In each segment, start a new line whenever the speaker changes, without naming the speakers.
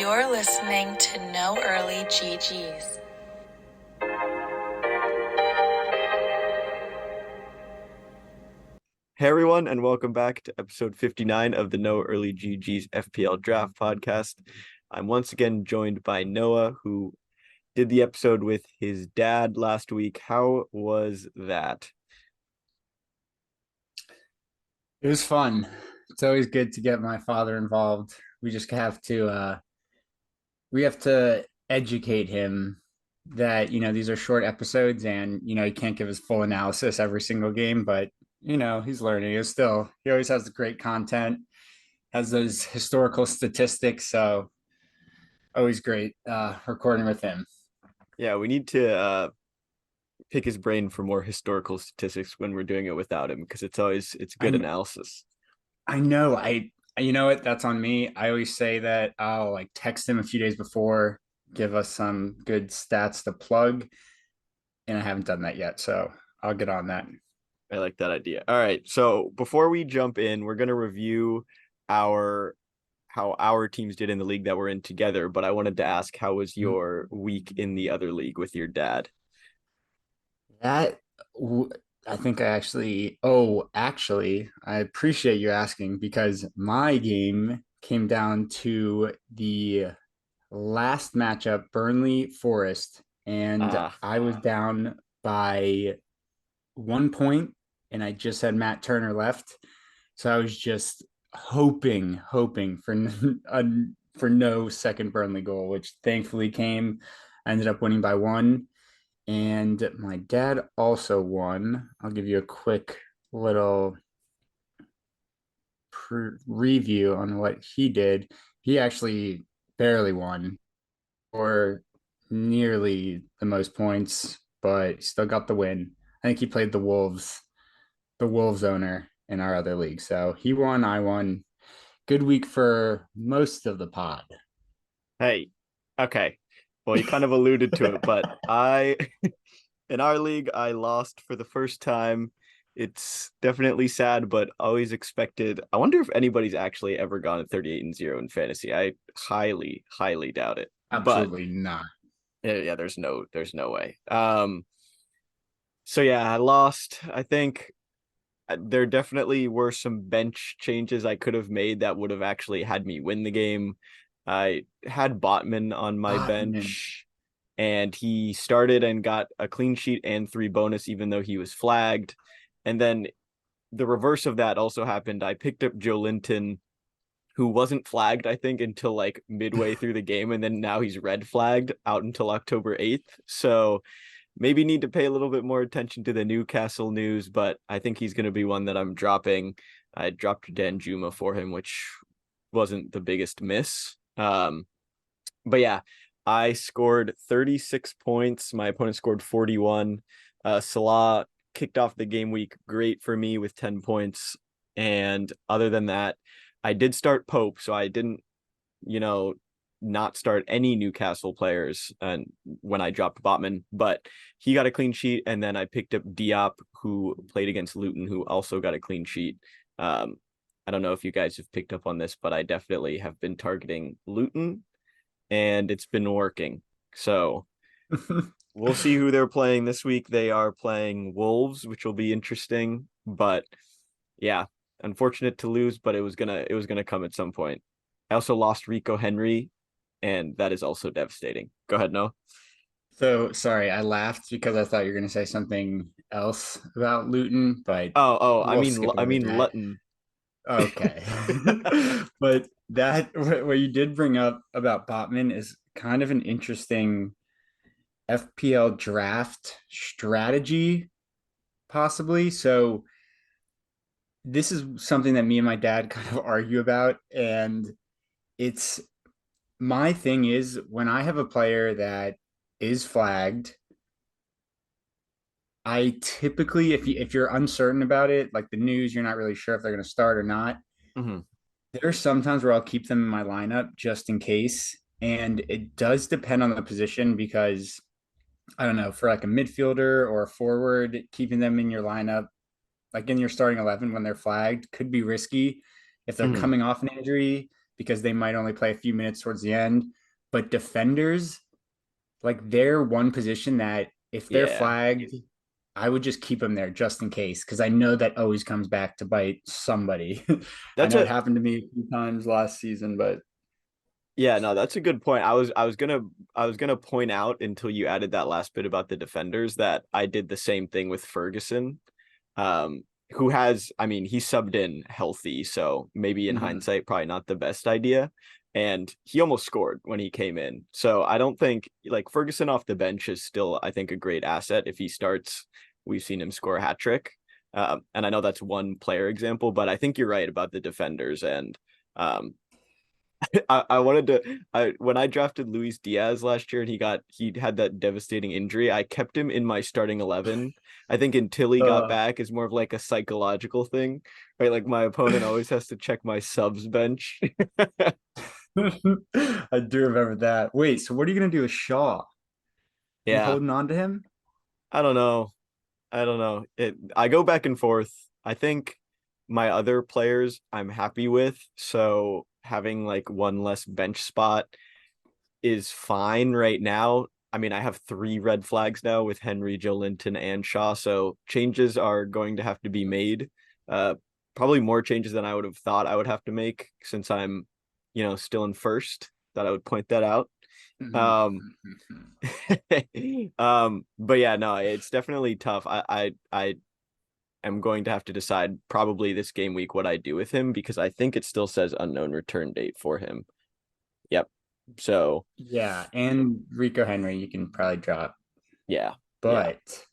You're listening to No Early GGs.
Hey everyone, and welcome back to episode 59 of the No Early GG's FPL Draft Podcast. I'm once again joined by Noah, who did the episode with his dad last week. How was that?
It was fun. It's always good to get my father involved. We just have to educate him that, these are short episodes and, he can't give his full analysis every single game, but he's learning. He always has great content, has those historical statistics, so always great recording with him.
Yeah, we need to pick his brain for more historical statistics when we're doing it without him, because it's good
I
analysis.
I know. You know what? That's on me. I always say that I'll text him a few days before, give us some good stats to plug, and I haven't done that yet. So I'll get on that.
I like that idea. All right, so before we jump in, we're gonna review our how our teams did in the league that we're in together. But I wanted to ask, how was your week in the other league with your dad?
That I think actually, I appreciate you asking because my game came down to the last matchup, Burnley Forest, and
Ah,
I was down by 1 point, and I just had Matt Turner left. So I was just hoping for no second Burnley goal, which thankfully came. I ended up winning by one, and my dad also won. I'll give you a quick little review on what he did. He actually barely won, or nearly the most points, but still got the win. I think he played the Wolves owner in our other league. So he won, I won. Good week for most of the pod.
hey, okay. Well, you kind of alluded to it, but in our league, I lost for the first time. It's definitely sad, but always expected. I wonder if anybody's actually ever gone at 38-0 in fantasy. I highly doubt it. But
Absolutely not.
yeah, there's no way. So yeah, I lost. I think there definitely were some bench changes I could have made that would have actually had me win the game. I had Botman on my
Botman.
bench, and he started and got a clean sheet and 3 bonus, even though he was flagged. And then the reverse of that also happened. I picked up Joe Linton, who wasn't flagged, I think, until like midway through the game, and then now he's red flagged out until October 8th. So maybe need to pay a little bit more attention to the Newcastle news, but I think he's going to be one that I'm dropping. I dropped Dan Juma for him, which wasn't the biggest miss. But yeah, I scored 36 points. My opponent scored 41. Salah kicked off the game week great for me with 10 points. And other than that, I did start Pope, so I didn't, you know, not start any Newcastle players and when I dropped Botman, but he got a clean sheet, and then I picked up Diop, who played against Luton, who also got a clean sheet. Um, I don't know if you guys have picked up on this, but I definitely have been targeting Luton, and it's been working. So we'll see who they're playing this week. They are playing Wolves, which will be interesting. But yeah, unfortunate to lose, but it was gonna come at some point. I also lost Rico Henry, and that is also devastating. Go ahead, no.
So sorry, I laughed because I thought you were going to say something else about Luton, but
Oh, I
we'll
mean,
skip
I
over
mean
that.
Lutton.
Okay. But that what you did bring up about Botman is kind of an interesting FPL draft strategy, possibly. So this is something that me and my dad kind of argue about, and it's my thing is when I have a player that is flagged, I typically, if you're uncertain about it, like the news, you're not really sure if they're going to start or not.
Hmm.
There's sometimes where I'll keep them in my lineup just in case. And it does depend on the position because I don't know, for like a midfielder or a forward, keeping them in your lineup, like in your starting 11 when they're flagged, could be risky if they're
Hmm.
coming off an injury because they might only play a few minutes towards the end. But defenders, like they're one position that if they're
Yeah.
flagged, I would just keep them there just in case because I know that always comes back to bite somebody. I
That's
know it
a
happened to me a few times last season, but
Yeah, no, that's a good point. I was gonna point out until you added that last bit about the defenders that I did the same thing with Ferguson, who has, I mean, he subbed in healthy, so maybe in
mhm.
hindsight, probably not the best idea. And he almost scored when he came in. So I don't think like Ferguson off the bench is still, I think, a great asset. If he starts, we've seen him score a hat trick. And I know that's one player example, but I think you're right about the defenders and um I wanted to when I drafted Luis Diaz last year and he had that devastating injury, I kept him in my starting 11. I think until he got
Uh,
back is more of like a psychological thing, right? Like my opponent always has to check my subs bench.
I do remember that. Wait, so what are you gonna do with Shaw? You
Yeah,
holding on to him?
I don't know. I don't know. I go back and forth. I think my other players I'm happy with, so having like one less bench spot is fine right now. I mean, I have three red flags now with Henry, Joe Linton, and Shaw, so changes are going to have to be made. Uh, Probably more changes than I would have thought I would have to make since I'm, still in first. Thought I would point that out. Um, but yeah, no, it's definitely tough. I am going to have to decide probably this game week what I do with him because I think it still says unknown return date for him. Yep. So
Yeah, and Rico Henry, you can probably drop.
yeah, yeah.
But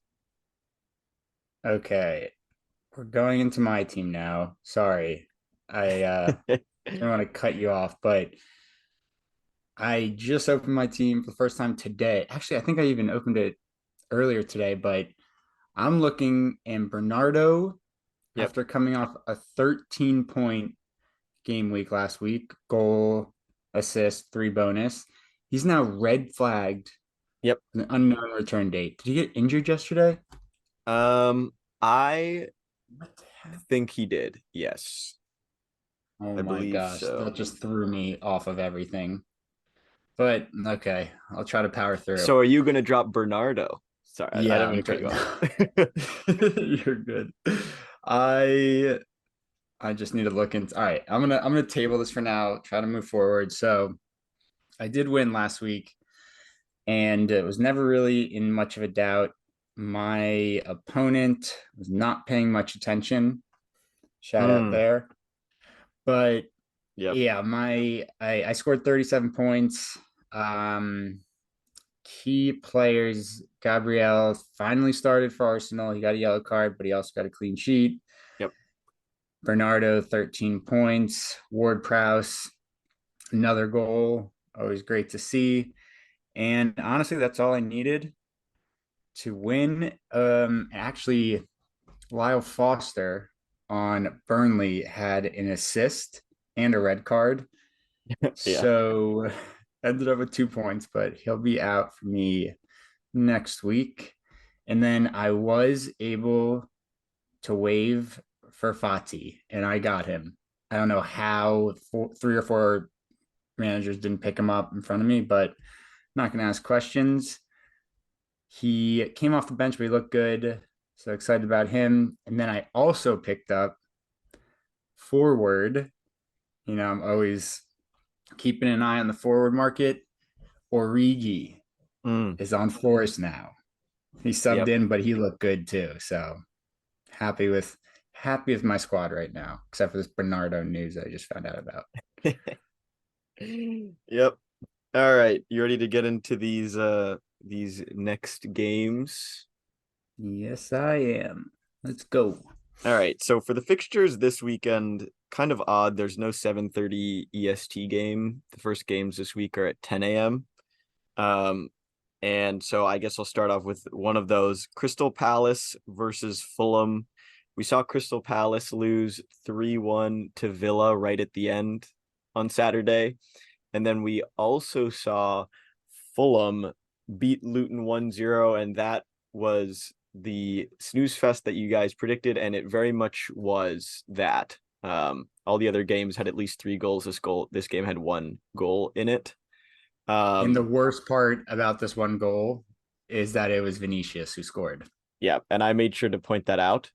okay, we're going into my team now. Sorry, I didn't want to cut you off, but I just opened my team for the first time today. Actually, I think I even opened it earlier today, but I'm looking in Bernardo
Yep.
after coming off a 13-point game week last week, goal, assist, 3 bonus. He's now red flagged,
Yep.
an unknown return date. Did he get injured yesterday?
I
What the heck?
think he did. Yes,
Oh
I
my
believe
gosh, that
so.
just threw me off of everything. But okay, I'll try to power through.
So are you gonna drop Bernardo? Sorry, I
Yeah,
didn't mean
I'm
to cut you
good.
off.
You're good. I I just need to look into. All right, I'm gonna table this for now. Try to move forward. So I did win last week, and it was never really in much of a doubt. My opponent was not paying much attention. Shout out
Mm,
there. But
yep.
yeah, I scored 37 points. Um, Key players, Gabriel finally started for Arsenal. He got a yellow card, but he also got a clean sheet.
Yep.
Bernardo, 13 points. Ward Prowse, another goal. Always great to see. And honestly, that's all I needed to win. Actually, Lyle Foster on Burnley had an assist and a red card.
Yeah.
So ended up with 2 points, but he'll be out for me next week. And then I was able to waive for Fati, and I got him. I don't know how three or four managers didn't pick him up in front of me, but I'm not going to ask questions. He came off the bench, but he looked good. So excited about him. And then I also picked up forward. I'm always keeping an eye on the forward market. Origi
Mm,
is on Forest now. He subbed
yep.
in, but he looked good too. So happy with my squad right now, except for this Bernardo news I just found out about.
Yep. All right. You ready to get into these next games?
Yes, I am. Let's go.
All right. So for the fixtures this weekend, kind of odd. There's no 7:30 EST game. The first games this week are at 10 a.m. Um, and so I guess I'll start off with one of those. Crystal Palace versus Fulham. We saw Crystal Palace lose 3-1 to Villa right at the end on Saturday. And then we also saw Fulham beat Luton 1-0, and that was the snooze fest that you guys predicted, and it very much was that. All the other games had at least 3 goals. This game had 1 goal in it.
And the worst part about this one goal is that it was Vinicius who scored.
Yeah, and I made sure to point that out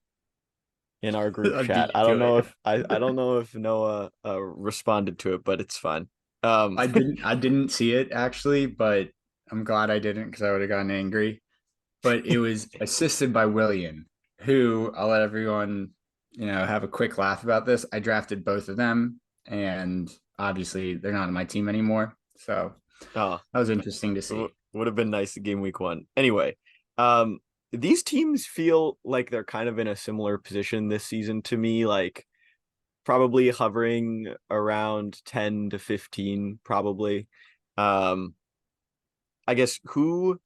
in our group
I beat
chat.
you to it.
I don't know if Noah responded to it, but it's fine.
I didn't see it actually, but I'm glad I didn't because I would have gotten angry. But it was assisted by Willian, who I'll let everyone, have a quick laugh about this. I drafted both of them, and obviously they're not on my team anymore. So
Oh,
that was interesting to see.
would have been nice game week 1. Anyway, these teams feel like they're kind of in a similar position this season to me, like probably hovering around 10 to 15, probably. I guess who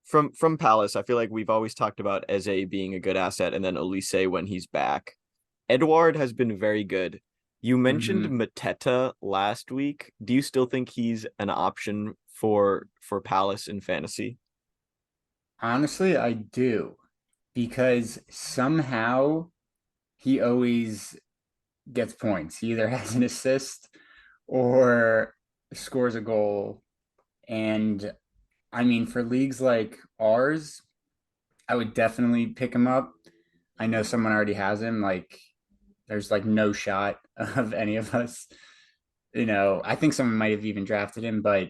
from Palace, I feel like we've always talked about Eze being a good asset and then Olise when he's back. Edouard has been very good. You mentioned Mateta last week. Do you still think he's an option for Palace in fantasy?
Honestly, I do because somehow he always gets points. He either has an assist or scores a goal. And I mean, for leagues like ours, I would definitely pick him up. I know someone already has him. Like, there's like no shot of any of us. I think someone might have even drafted him, but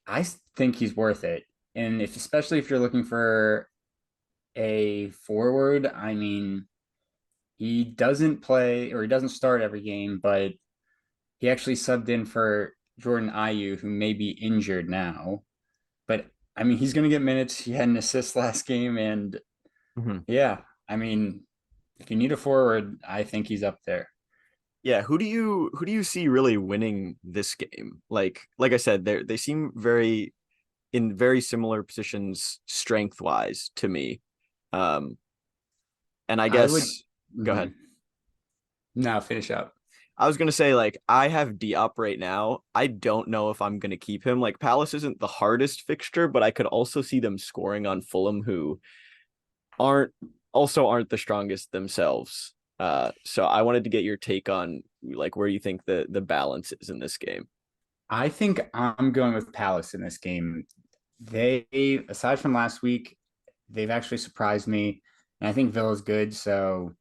I think he's worth it. And especially if you're looking for a forward, I mean, he doesn't play or he doesn't start every game, but he actually subbed in for Jordan Ayew, who may be injured now. But I mean, he's going to get minutes. He had an assist last game, and yeah, I mean, if you need a forward, I think he's up there.
Yeah, who do you see really winning this game? Like I said, they seem very similar positions strength wise to me. Um, and I
I would.
guess go ahead.
No, finish up.
I was gonna say, like, I have Diop right now. I don't know if I'm gonna keep him. Like, Palace isn't the hardest fixture, but I could also see them scoring on Fulham, who aren't aren't the strongest themselves. So I wanted to get your take on like where you think the balance is in this game.
I think I'm going with Palace in this game. They, aside from last week, they've actually surprised me. And I think Villa's good, so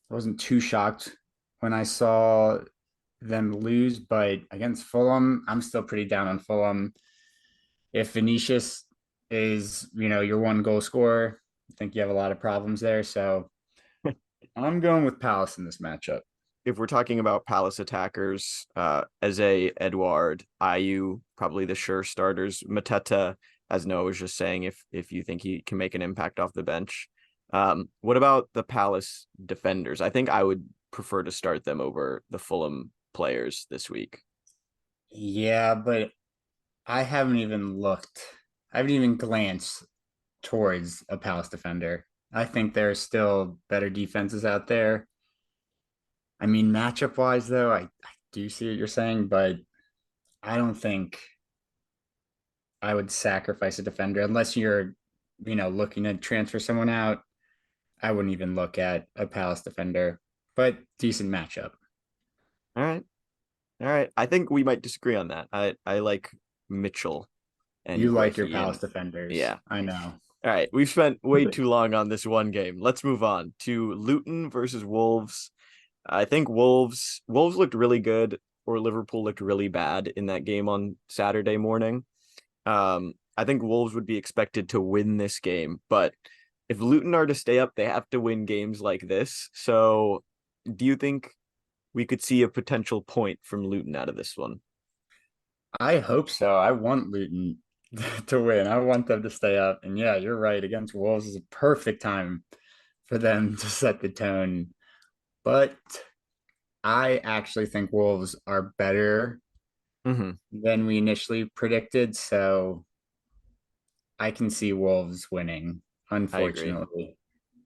I wasn't too shocked when I saw them lose. But against Fulham, I'm still pretty down on Fulham. If Vinicius is, your one goal scorer, I think you have a lot of problems there. So I'm going with Palace in this matchup.
If we're talking about Palace attackers, Eze, Edouard, Ayew, probably the sure starters. Mateta, as Noah was just saying, if you think he can make an impact off the bench. What about the Palace defenders? I think I would prefer to start them over the Fulham players this week.
Yeah, but I haven't even looked. I haven't even glanced towards a Palace defender. I think there are still better defenses out there. I mean, matchup wise, though, I do see what you're saying, but I don't think I would sacrifice a defender unless you're, looking to transfer someone out. I wouldn't even look at a Palace defender, but decent matchup.
All right. All right. I think we might disagree on that. I like Mitchell and
You like your Palace
Guahin.
defenders.
Yeah.
I know.
All right. We've spent way too long on this one game. Let's move on to Luton versus Wolves. I think Wolves looked really good, or Liverpool looked really bad in that game on Saturday morning. I think Wolves would be expected to win this game, but if Luton are to stay up, they have to win games like this. So do you think we could see a potential point from Luton out of this one?
I hope so. I want Luton to win. I want them to stay up. And yeah, you're right. Against Wolves is a perfect time for them to set the tone. But I actually think Wolves are better
Mm-hmm.
than we initially predicted. So I can see Wolves winning,
I agree.
unfortunately.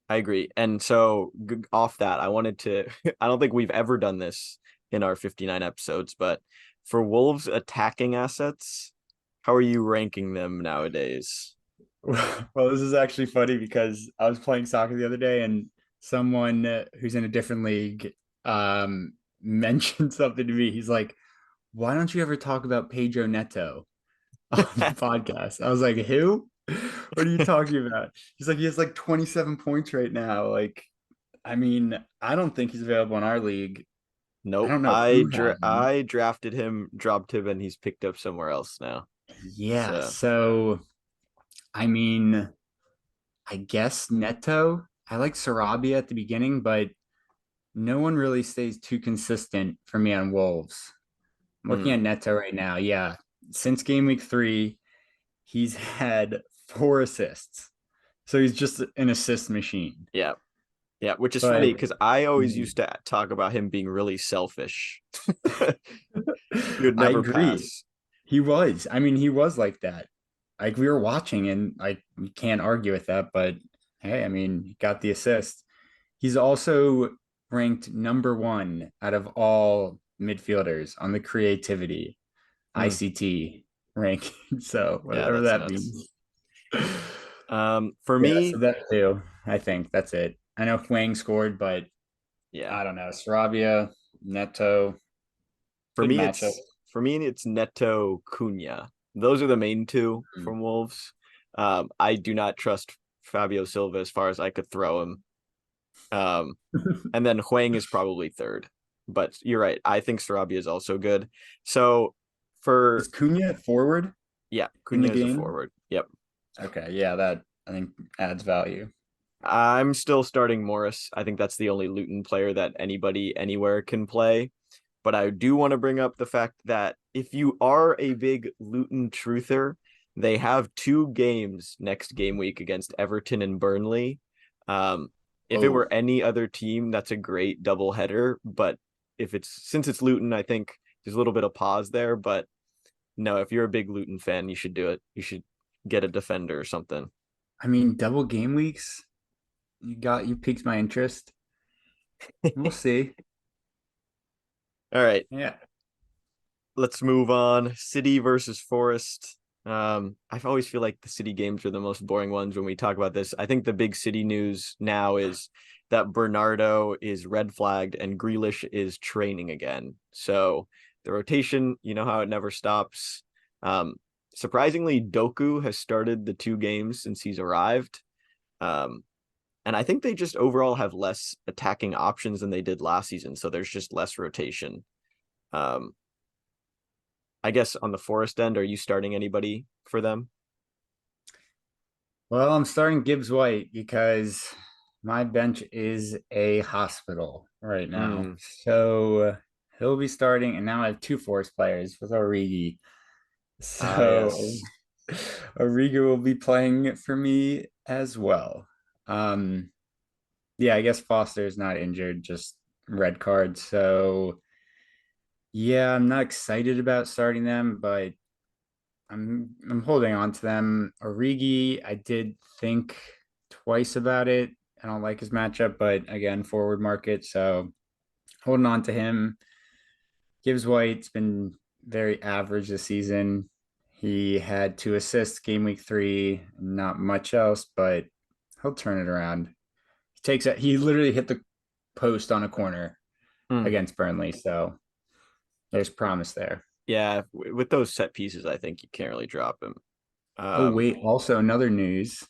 I agree. And so off that, I wanted to, I don't think we've ever done this in our 59 episodes, but for Wolves attacking assets, how are you ranking them nowadays?
Well, this is actually funny because I was playing soccer the other day and someone who's in a different league mentioned something to me. He's like, "Why don't you ever talk about Pedro Neto on the podcast?" I was like, "Who? What are you talking about?" He's like, "He has like 27 points right now." Like, I mean, I don't think he's available in our league. I
Nope.
don't know who has him.
I drafted him, dropped him, and he's picked up somewhere else now.
Yeah,
So
so I mean, I guess Neto. I like Sarabia at the beginning, but no one really stays too consistent for me on Wolves. I'm looking
mm,
at Neto right now. Yeah, since game week 3, he's had 4 assists. So he's just an assist machine.
yeah. Yeah, which is funny
But
because I always
mm,
used to talk about him being really selfish. He would
I
never
agree.
pass.
He was. I mean, he was like that. Like we were watching, and I can't argue with that. But hey, I mean, he got the assist. He's also ranked number 1 out of all midfielders on the creativity
Hmm.
ICT ranking. So
Yeah,
whatever
that's
that
nuts.
means.
For
Yeah,
me,
so that too. I think that's it. I know Huang scored, but
yeah.
I don't know. Sarabia, Neto,
For
good
me,
matchup.
it's Neto Cunha. Those are the main two
Hmm.
from Wolves. I do not trust Fabio Silva as far as I could throw him. Um, and then Huang is probably third. But you're right. I think Sarabia is also good. So
Is
for
Cunha forward
yeah,
in the
Cunha is a
game?
forward. Yep.
Okay, yeah, that I think adds value.
I'm still starting Morris. I think that's the only Luton player that anybody anywhere can play. But I do want to bring up the fact that if you are a big Luton truther, they have 2 games next game week against Everton and Burnley. Um, if it
Oh,
were any other team, that's a great double header. But since it's Luton, I think there's a little bit of pause there. But no, if you're a big Luton fan, you should do it. You should get a defender or something.
I mean, double game weeks. You piqued my interest. We'll see.
All right,
Yeah.
let's move on. City versus Forest. I always feel like the City games are the most boring ones when we talk about this. I think the big City news now is that Bernardo is red flagged and Grealish is training again. So the rotation, you know how it never stops. Um, Surprisingly, Doku has started the 2 games since he's arrived. Um, and I think they just overall have less attacking options than they did last season. So there's just less rotation. Um, I guess on the Forest end, are you starting anybody for them?
Well, I'm starting Gibbs White because my bench is a hospital right now.
Mm.
So he'll be starting, and now I have 2 Forest players with Origi.
Ah,
So
yes.
Origi will be playing for me as well. Um, yeah, I guess Foster is not injured, just red card. So yeah, I'm not excited about starting them, but I'm holding on to them. Origi, I did think twice about it. I don't like his matchup, but again, forward market, so holding on to him. Gibbs White's been very average this season. He had 2 assists game week 3, not much else, but he'll turn it around. He takes it. He literally hit the post on a corner
Mm.
against Burnley, so there's promise there.
Yeah, with those set pieces, I think you can't really drop him.
Oh
Um,
wait, also another news.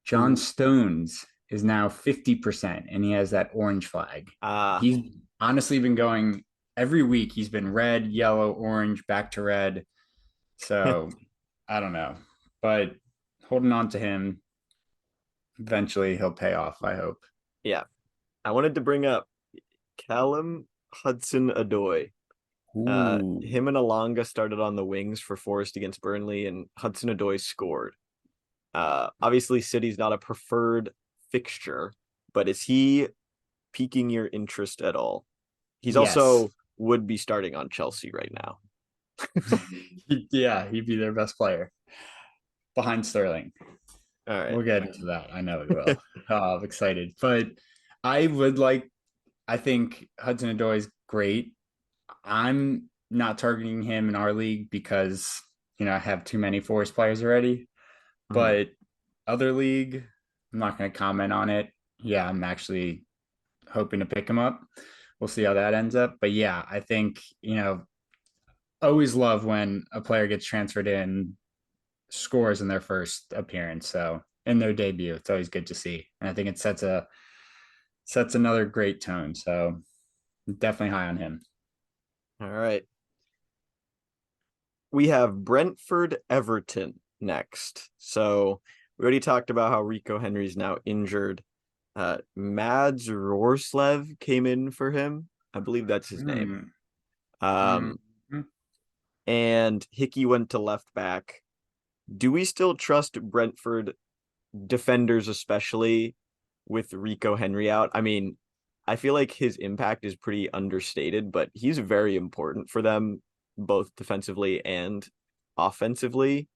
John
who?
Stones is now 50% and he has that orange flag.
Ah,
He's honestly been going every week. He's been red, yellow, orange, back to red. So I don't know, but holding on to him, eventually he'll pay off, I hope.
yeah. I wanted to bring up Callum Hudson-Odoi.
Ooh,
Him and Alanga started on the wings for Forest against Burnley, and Hudson-Odoi scored. Obviously, City's not a preferred fixture, but is he piquing your interest at all? He's
yes.
also would be starting on Chelsea right now.
Yeah, he'd be their best player behind Sterling.
All right.
We'll get into that. I know we will. Oh, I'm excited. But I would like, I think Hudson Odoi is great. I'm not targeting him in our league because, I have too many Forest players already.
Mhm.
But other league, I'm not going to comment on it. Yeah, I'm actually hoping to pick him up. We'll see how that ends up. But yeah, I think, always love when a player gets transferred in, scores in their first appearance. So in their debut, it's always good to see. And I think it sets another great tone. So definitely high on him.
All right. We have Brentford Everton next. So we already talked about how Rico Henry's now injured. Mads Rorslev came in for him. I believe that's his name.
Mm.
And Hickey went to left back. Do we still trust Brentford defenders, especially with Rico Henry out? I mean, I feel like his impact is pretty understated, but he's very important for them, both defensively and offensively.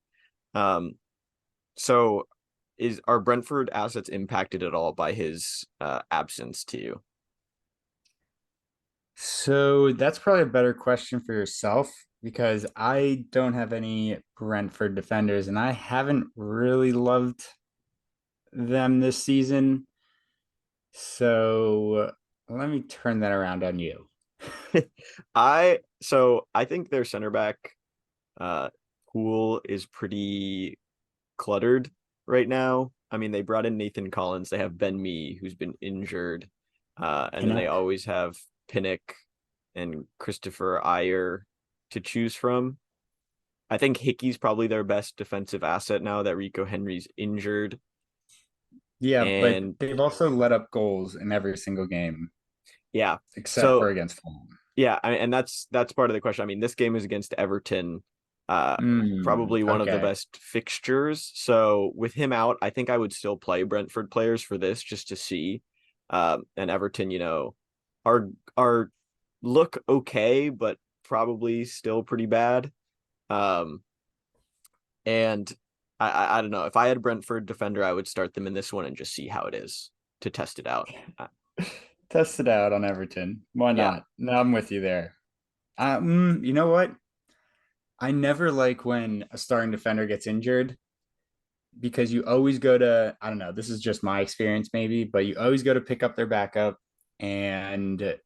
So are Brentford assets impacted at all by his absence to you?
So that's probably a better question for yourself because I don't have any Brentford defenders and I haven't really loved them this season. So let me turn that around on you.
I think their center back pool is pretty cluttered right now. I mean, they brought in Nathan Collins. They have Ben Mee, who's been injured. And then they
Pinnock.
always have Pinnock and Christopher Ayer to choose from. I think Hickey's probably their best defensive asset now that Rico Henry's injured.
Yeah, but
And
they've also let up goals in every single game
yeah,
except
so
for against Fulham.
yeah, and that's part of the question. I mean, this game is against Everton, probably one of the
Okay.
best fixtures. So with him out, I think I would still play Brentford players for this just to see. And Everton, are look okay, but probably still pretty bad. Um, and I don't know. If I had Brentford defender, I would start them in this one and just see how it is to test it out.
Test it out on Everton. Why
Yeah.
not? No, I'm with you there. You know what? I never like when a starting defender gets injured because you always go to, I don't know, this is just my experience maybe, but you always go to pick up their backup and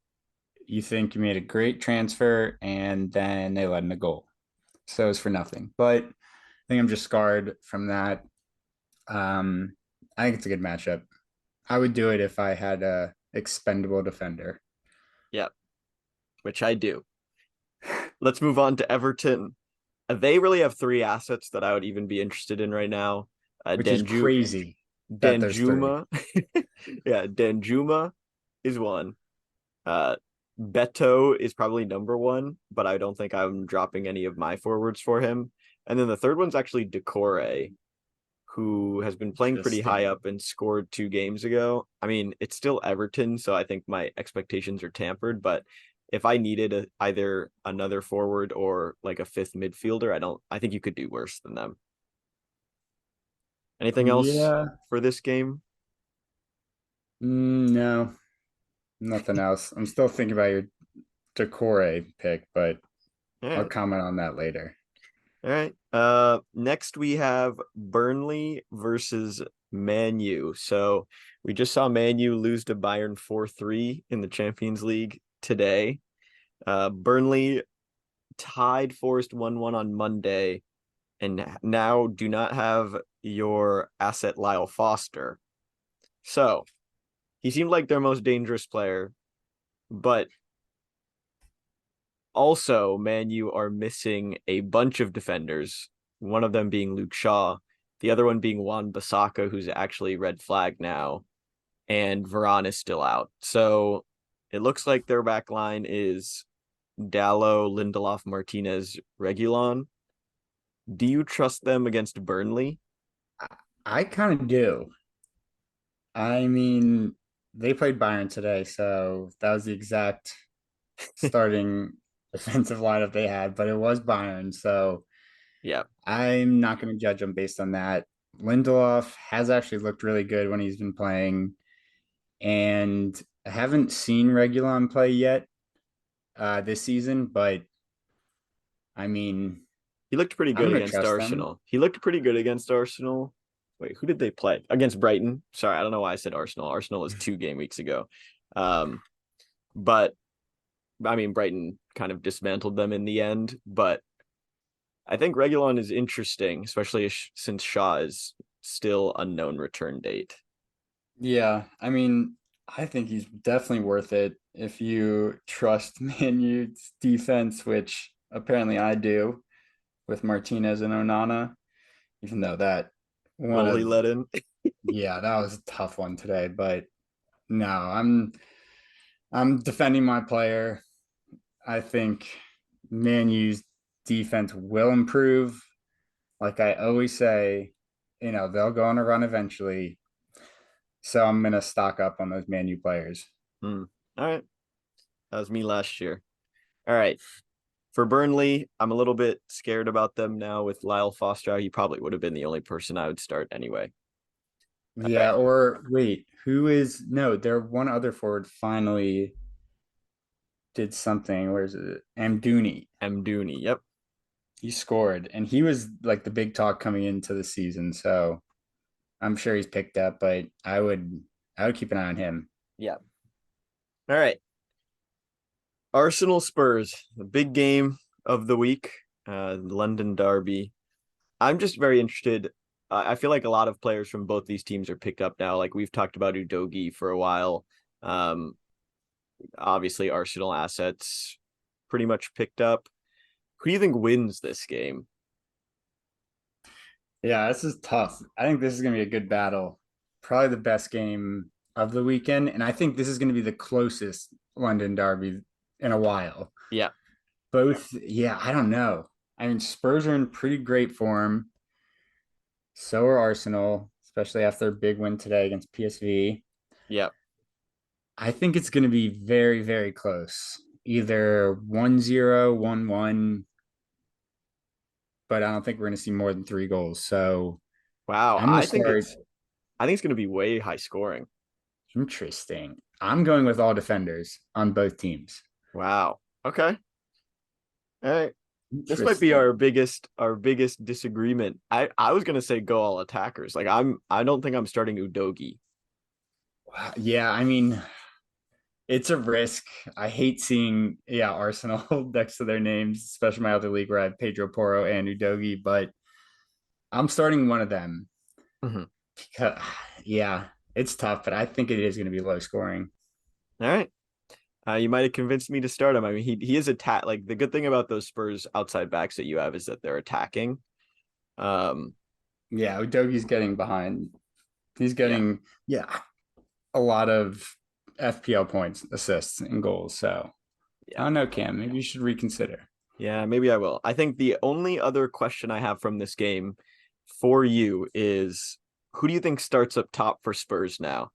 you think you made a great transfer and then they let in a goal. So it's for nothing. But I think I'm just scarred from that. Um, I think it's a good matchup. I would do it if I had a expendable defender.
Yeah. Which I do. Let's move on to Everton. They really have three assets that I would even be interested in right now.
Which is crazy that there's three.
Danjuma. Yeah, Danjuma is one. Uh, Beto is probably number one, but I don't think I'm dropping any of my forwards for him. And then the third one's actually Decore, who has been playing pretty high
Interesting.
up and scored 2 games ago. I mean, it's still Everton, so I think my expectations are tampered, but if I needed either another forward or like a fifth midfielder, I think you could do worse than them. Anything else
Yeah.
for this game?
No, nothing else. I'm still thinking about your Decore pick, but
All
I'll
right.
comment on that later.
All right. Next we have Burnley versus Man U. So we just saw Man U lose to Bayern 4-3 in the Champions League today. Burnley tied Forest 1-1 on Monday and now do not have your asset Lyle Foster. So he seemed like their most dangerous player, but also Man U are missing a bunch of defenders, one of them being Luke Shaw, the other one being Juan Bissaka, who's actually red flag now, and Varane is still out. So it looks like their back line is Dallo, Lindelof, Martinez, Regulon. Do you trust them against Burnley?
I kind of do. I mean, they played Bayern today, so that was the exact starting defensive lineup they had, but it was Bayern, so
Yeah.
I'm not going to judge them based on that. Lindelof has actually looked really good when he's been playing, and I haven't seen Regulon play yet this season, but I mean,
He looked pretty
I'm
good
going to
against
trust them.
Arsenal. He looked pretty good against Arsenal. Wait, who did they play? Against Brighton. Sorry, I don't know why I said Arsenal. Arsenal was 2 game weeks ago. But I mean, Brighton kind of dismantled them in the end. But I think Reguilon is interesting, especially since Shaw is still unknown return date.
Yeah, I mean, I think he's definitely worth it if you trust Man U's defense, which apparently I do with Martinez and Onana, even though that one
Goal he
of
let in.
yeah, that was a tough one today, but no, I'm defending my player. I think Man U's defense will improve. Like I always say, they'll go on a run eventually. So I'm gonna stock up on those Man U players.
Hmm. All right. That was me last year. All right. For Burnley, I'm a little bit scared about them now with Lyle Foster. He probably would have been the only person I would start anyway. All
Yeah,
right.
or wait, who is no, there one other forward finally did something. Where is it? Amdouni.
Mdouni. Yep.
He scored and he was like the big talk coming into the season. So I'm sure he's picked up, but I would keep an eye on him.
Yeah. All right. Arsenal Spurs, the big game of the week, London Derby. I'm just very interested. I feel like a lot of players from both these teams are picked up now. Like we've talked about Udogi for a while. Um, Obviously, Arsenal assets pretty much picked up. Who do you think wins this game?
Yeah, this is tough. I think this is going to be a good battle. Probably the best game of the weekend. And I think this is going to be the closest London derby in a while.
Yeah.
Both, yeah, I don't know. I mean, Spurs are in pretty great form. So are Arsenal, especially after their big win today against PSV.
Yeah.
I think it's going to be very, very close. Either 1-0, 1-1, but I don't think we're going to see more than 3 goals. So
Wow.
I'm going to start.
I think it's going to be way high scoring.
Interesting. I'm going with all defenders on both teams.
Wow. Okay. All right. This might be
Interesting.
our biggest disagreement. I was gonna say go all attackers. I don't think I'm starting Udogi.
Wow. Yeah, I mean, it's a risk. I hate seeing, Arsenal next to their names, especially my other league where I have Pedro Porro and Udogi, but I'm starting one of them.
Mhm.
Because, yeah, it's tough, but I think it is going to be low scoring.
All right. You might have convinced me to start him. I mean, he is attack. Like the good thing about those Spurs outside backs that you have is that they're attacking. Um,
Yeah, Udogi's getting behind. He's
yeah,
getting, a lot of FPL points, assists, and goals. So I
yeah,
don't know, Cam. Maybe you should reconsider.
yeah. Maybe I will. I think the only other question I have from this game for you is who do you think starts up top for Spurs now?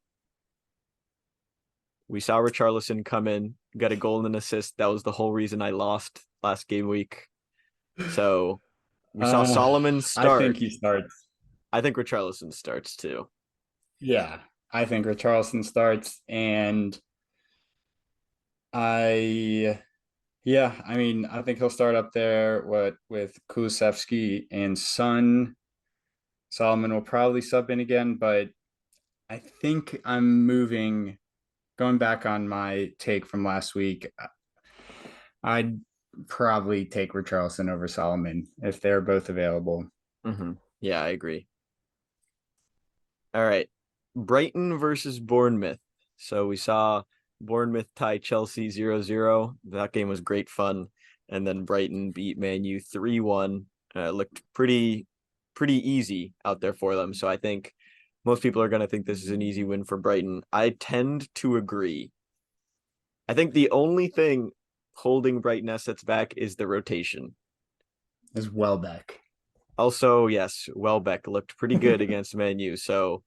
We saw Richarlison come in, got a goal and an assist. That was the whole reason I lost last game week. So we saw
Uh,
Solomon
I think
start.
he starts.
I think Richarlison starts too.
Yeah, I think Richarlison starts, and I, yeah, I mean, I think he'll start up there. What with Kulusevski and Son, Solomon will probably sub in again, but I think I'm going back on my take from last week. I'd probably take Richarlison over Solomon if they're both available.
Mm-hmm. Yeah, I agree. All right. Brighton versus Bournemouth. So we saw Bournemouth tie Chelsea 0-0. That game was great fun. And then Brighton beat Man U 3-1. Looked pretty easy out there for them. So I think most people are going to think this is an easy win for Brighton. I tend to agree. I think the only thing holding Brighton assets back is the rotation.
Is Welbeck.
Also, yes, Welbeck looked pretty good against Man U. So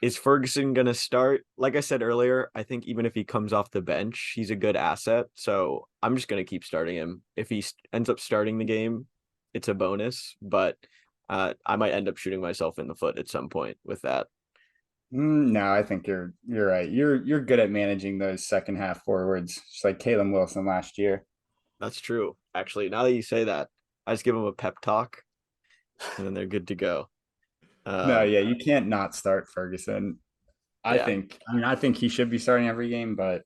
is Ferguson going to start? Like I said earlier, I think even if he comes off the bench, he's a good asset. So I'm just going to keep starting him. If he ends up starting the game, it's a bonus, but I might end up shooting myself in the foot at some point with that.
No, I think you're right. You're good at managing those second half forwards, just like Caleb Wilson last year.
That's true. Actually, now that you say that, I just give them a pep talk and then they're good to go.
No,
Um,
yeah, you can't not start Ferguson.
Yeah.
I think he should be starting every game, but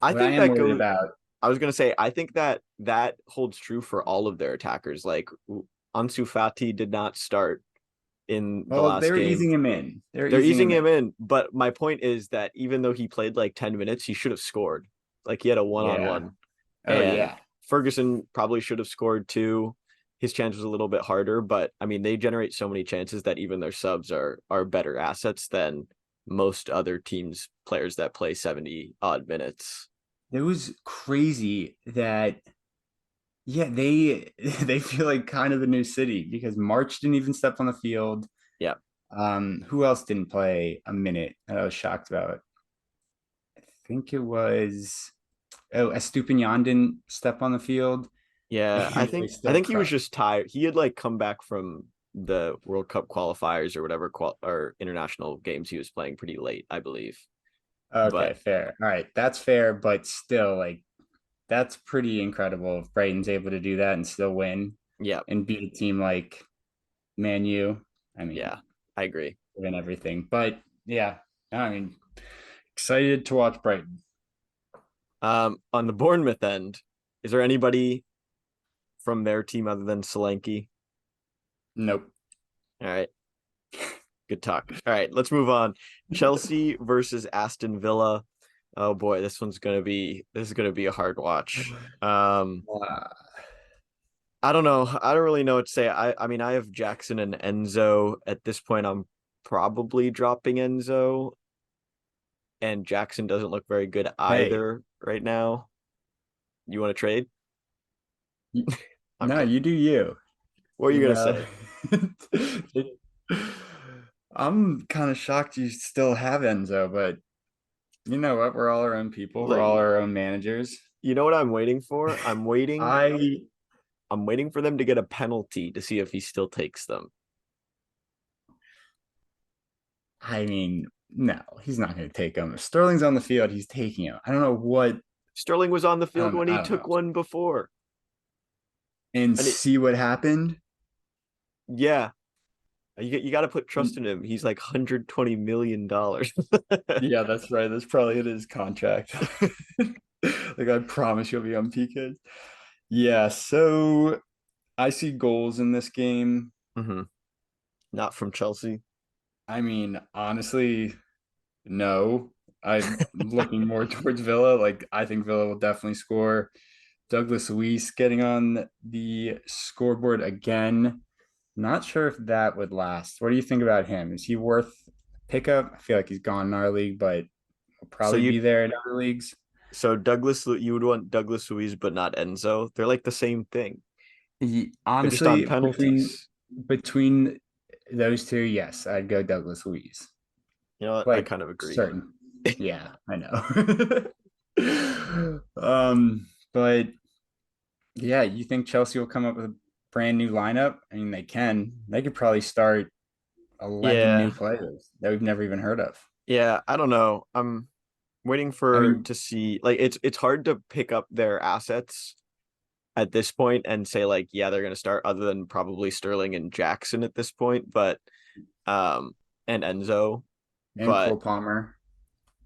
I
what I
think
am
that
worried
goes.
about,
I was gonna say, I think that that holds true for all of their attackers. Like Ansu Fati did not start in the
well, they
last
were
game.
easing him in. They're
They're
easing
easing
him in.
him in, but my point is that even though he played like 10 minutes, he should have scored. Like he had a
Yeah.
one-on-one,
Oh
and
yeah.
Ferguson probably should have scored too. His chance was a little bit harder, but I mean, they generate so many chances that even their subs are better assets than most other teams' players that play 70 odd minutes.
It was crazy that yeah, they they feel like kind of the new city because March didn't even step on the field.
Yeah.
Who else didn't play a minute that I was shocked about? I think it was Estupinian didn't step on the field.
Yeah, I
And they
think I
still
think he was
crushed.
just tired. He had like come back from the World Cup qualifiers or whatever or international games he was playing pretty late, I believe.
Okay,
But
fair. All right, that's fair, but still, like that's pretty incredible if Brighton's able to do that and still win
yeah,
and beat a team like Man U. I mean,
yeah, I agree.
and everything. But yeah, I mean, excited to watch Brighton.
On the Bournemouth end, is there anybody from their team other than Solanke?
Nope.
All right, good talk. All right, let's move on. Chelsea versus Aston Villa. Oh boy, this is gonna be a hard watch.
Uh,
I don't know. I don't really know what to say. I mean, I have Jackson and Enzo. At this point, I'm probably dropping Enzo, and Jackson doesn't look very good
hey,
either right now. You want to trade? I'm
no,
kidding.
you do you.
What are you
You
gonna
know,
say?
I'm kind of shocked you still have Enzo, but you know what? We're all our own people. We're
Like,
all our own managers.
you know what I'm waiting for?
I
I'm waiting for them to get a penalty to see if he still takes them.
I mean, no, he's not going to take him. If Sterling's on the field, he's taking him. I don't know what.
Sterling was on the
I
field
don't know.
when
I
he
don't know.
took one before.
And
And it,
see what happened.
yeah, you got to put trust in him. He's like $120 million.
Yeah, that's right. That's probably in his contract. Like I promise you'll be on PKs. Yeah, so I see goals in this game.
hmm Not from Chelsea.
I mean, honestly, no. I'm looking more towards Villa. Like I think Villa will definitely score. Douglas Luiz getting on the scoreboard again. Not sure if that would last. What do you think about him? Is he worth pickup? I feel like he's gone in our league, but will
So
probably be there in other leagues.
You would want Douglas Luiz, but not Enzo. They're like the same thing. They're just on
Honestly,
penalties.
between those two, yes, I'd go Douglas Luiz.
You know what? I
Like
kind of agree.
certain. Yeah, I know. But yeah, you think Chelsea will come up with a brand new lineup? I mean, they can. They could probably start 11 new
Yeah.
players that we've never even heard of.
Yeah, I don't know. I'm waiting
I
for
mean,
to see like it's hard to pick up their assets at this point and say like yeah, they're going to start other than probably Sterling and Jackson at this point, but um and Enzo,
and Cole
but
Palmer.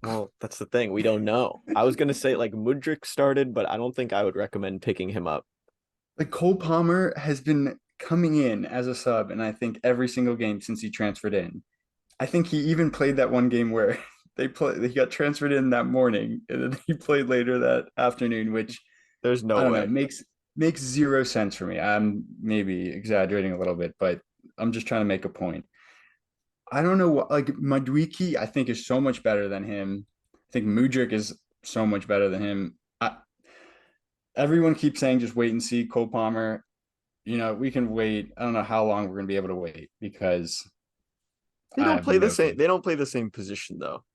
well, that's the thing. We don't know. I was going to say like Mudryk started, but I don't think I would recommend picking him up.
Like Cole Palmer has been coming in as a sub, and I think every single game since he transferred in. I think he even played that one game where he got transferred in that morning and then he played later that afternoon, which
There's
I
no
don't know,
way.
makes zero sense for me. I'm maybe exaggerating a little bit, but I'm just trying to make a point. I don't know what like Maduiki, I think is so much better than him. I think Mudrik is so much better than him. Everyone keeps saying just wait and see Cole Palmer. You know, we can wait. I don't know how long we're going to be able to wait because I have no clue.
They don't play the same position though.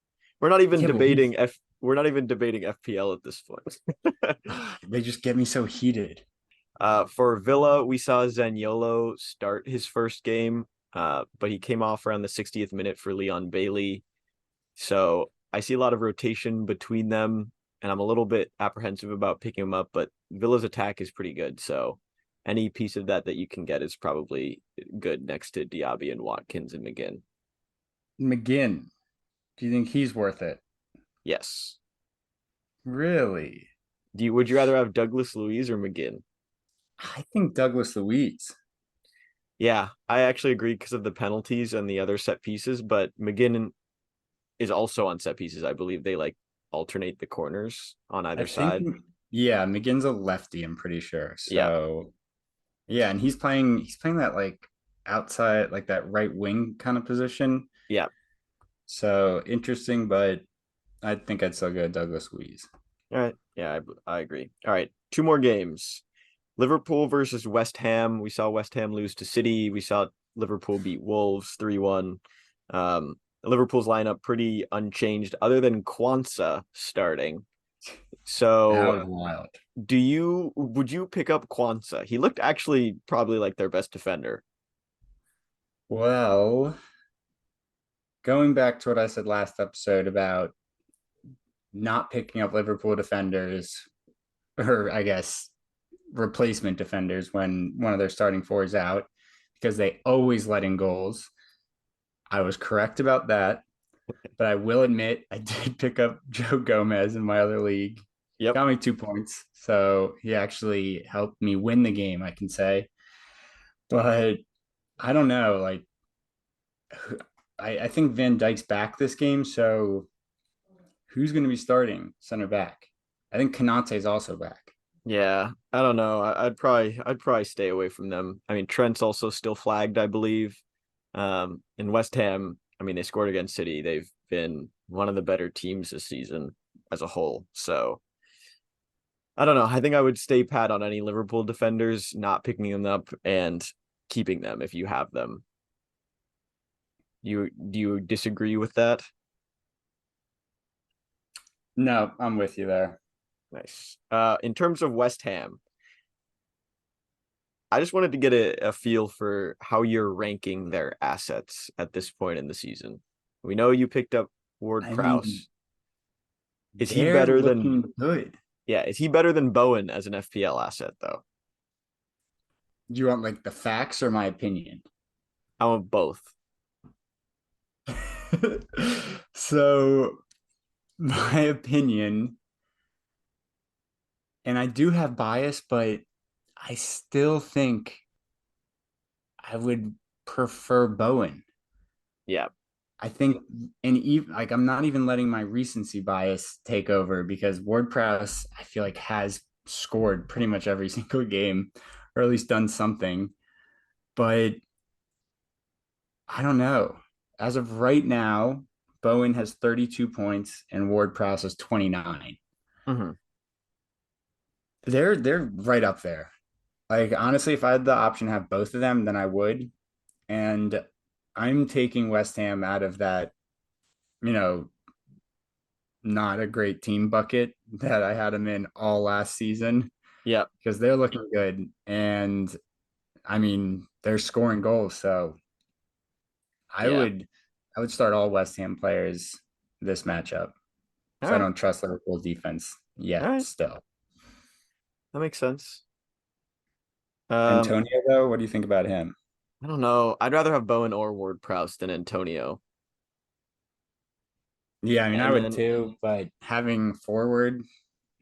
We're not even
Yeah, but we
debating F we're not even debating FPL at this point.
they just get me so heated.
For Villa, we saw Zaniolo start his first game, but he came off around the 60th minute for Leon Bailey. So I see a lot of rotation between them, and I'm a little bit apprehensive about picking him up, but Villa's attack is pretty good. So any piece of that you can get is probably good next to Diaby and Watkins and McGinn.
McGinn. Do you think he's worth it?
Yes.
Really?
Would you rather have Douglas Luiz or McGinn?
I think Douglas Luiz.
Yeah, I actually agree because of the penalties and the other set pieces, but McGinn is also on set pieces. I believe they like alternate the corners on
I
either
think,
side.
yeah, McGinn's a lefty, I'm pretty sure.
Yeah.
So yeah, and he's playing that like outside, like that right wing kind of position.
Yeah.
So interesting, but I think I'd still go Douglas Luiz.
All right. Yeah, I agree. All right. Two more games. Liverpool versus West Ham. We saw West Ham lose to City. We saw Liverpool beat Wolves 3-1. Liverpool's lineup pretty unchanged other than Kwanzaa starting.
That
So
was wild.
would you pick up Kwanzaa? He looked actually probably like their best defender.
Well, going back to what I said last episode about not picking up Liverpool defenders, or I guess replacement defenders when one of their starting four is out, because they always let in goals. I was correct about that, but I will admit I did pick up Joe Gomez in my other league.
Yep.
Got me 2 points. So he actually helped me win the game, I can say. But I don't know. Like, I think Van Dijk's back this game. So who's going to be starting center back? I think Kanate is also back.
Yeah, I don't know. I'd probably stay away from them. I mean, Trent's also still flagged, I believe. In West Ham, I mean, they scored against City. They've been one of the better teams this season as a whole. So I don't know. I think I would stay pat on any Liverpool defenders, not picking them up and keeping them if you have them. Do you disagree with that?
No, I'm with you there.
Nice. In terms of West Ham, I just wanted to get a feel for how you're ranking their assets at this point in the season. We know you picked up Ward
I mean,
Prowse. Is he
they're
better than
looking good.
Yeah, is he better than Bowen as an FPL asset though?
Do you want like the facts or my opinion?
I want both.
So, my opinion, and I do have bias, but I still think I would prefer Bowen.
Yeah.
I think, and even like I'm not even letting my recency bias take over because Ward Prowse, I feel like has scored pretty much every single game, or at least done something. But I don't know. As of right now, Bowen has 32 points and Ward Prowse has 29.
Hmm.
They're right up there. Like honestly, if I had the option to have both of them, then I would. And I'm taking West Ham out of that, you know, not a great team bucket that I had them in all last season
Yeah.
because they're looking good. And I mean, they're scoring goals. So I
Yeah.
would I would start all West Ham players this matchup.
All
So I
right.
don't trust Liverpool defense
All
yet
right.
still.
That makes sense. Um,
Antonio though, what do you think about him?
I don't know. I'd rather have Bowen or Ward Prowse than Antonio.
Yeah, I mean I
And
would
then
too, but having forward,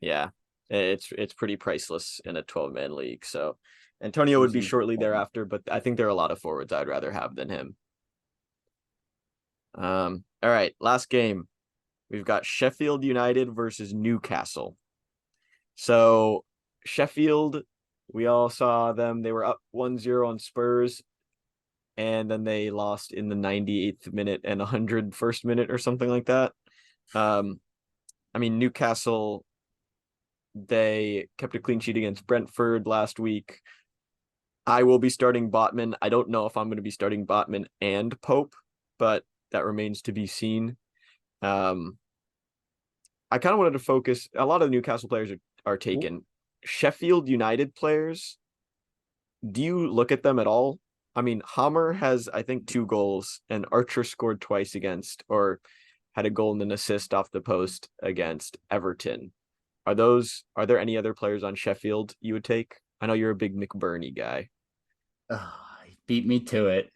yeah, it's pretty priceless in a 12-man league. So Antonio would be
choosing
shortly thereafter, but I think there are a lot of forwards I'd rather have than him. All right, last game. We've got Sheffield United versus Newcastle. So Sheffield, we all saw them. They were up 1-0 on Spurs, and then they lost in the 98th minute and 101st minute or something like that. Um, I mean, Newcastle, they kept a clean sheet against Brentford last week. I will be starting Botman. I don't know if I'm going to be starting Botman and Pope, but that remains to be seen. Um, I kind of wanted to focus. A lot of the Newcastle players are taken. Sheffield United players, do you look at them at all? I mean, Hammer has, I think, 2 goals, and Archer scored twice against, or had a goal and an assist off the post against Everton. Are there any other players on Sheffield you would take? I know you're a big McBurney guy.
he beat me to it.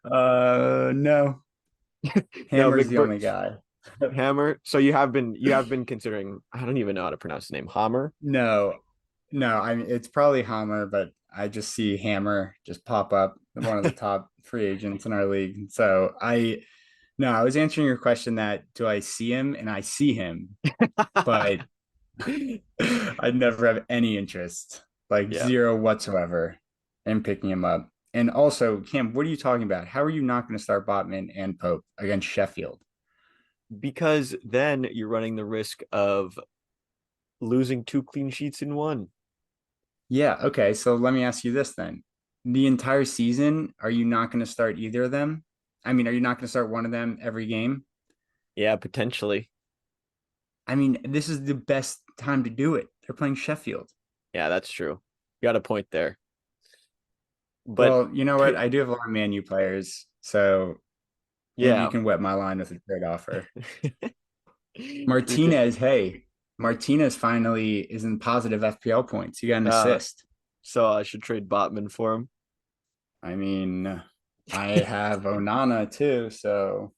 No.
No,
Hammer's the only guy.
Hammer. So you have been considering. I don't even know how to pronounce the name. Hammer.
No, no, I mean it's probably Hammer, but I just see Hammer just pop up, one of the top free agents in our league. So I no, I was answering your question that do I see him, and I see him, but I never have any interest, like
Yeah,
zero whatsoever, in picking him up. And also, Cam, what are you talking about? How are you not going to start Botman and Pope against Sheffield?
because then you're running the risk of losing two clean sheets in one.
Yeah, okay. So let me ask you this then. The entire season, are you not going to start either of them? I mean, are you not going to start one of them every game?
Yeah, potentially.
I mean, this is the best time to do it. They're playing Sheffield.
Yeah, that's true. You got a point there. But
Well, you know what?
could,
I do have a lot of Man U players, so maybe you
yeah.
can wet my line with a trade offer.
We could
Martinez, hey, Martinez finally is in positive FPL points. He got an
uh
assist.
so I should trade Botman for him.
I mean, I have Onana too, so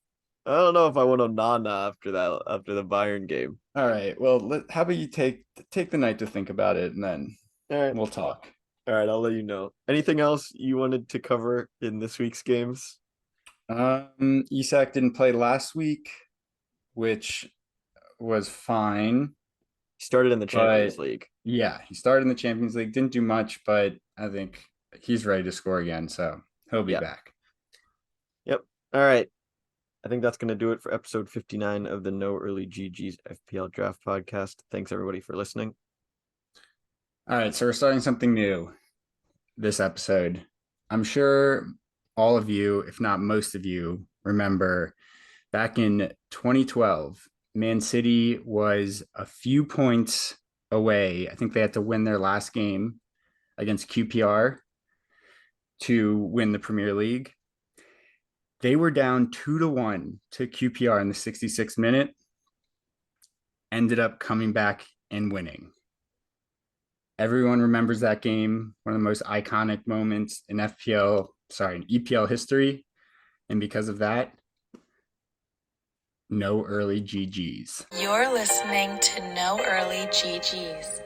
I don't know if I want Onana after the Bayern game.
all right. Well, how about you take the night to think about it, and then
All right.
we'll talk.
All right, I'll let you know. Anything else you wanted to cover in this week's games?
Isak didn't play last week, which was fine,
He started in the
but
Champions League.
yeah, he started in the Champions League, didn't do much, but I think he's ready to score again, so he'll be
Yeah.
back.
Yep. All right. I think that's going to do it for episode 59 of the No Early GG's FPL Draft Podcast. Thanks everybody for listening.
All right, so we're starting something new this episode. I'm sure all of you, if not most of you, remember back in 2012, Man City was a few points away. I think they had to win their last game against QPR to win the Premier League. They were down 2-1 to QPR in the 66th minute, ended up coming back and winning. Everyone remembers that game, one of the most iconic moments in EPL history. And because of that, no early GGs.
You're listening to No Early GGs.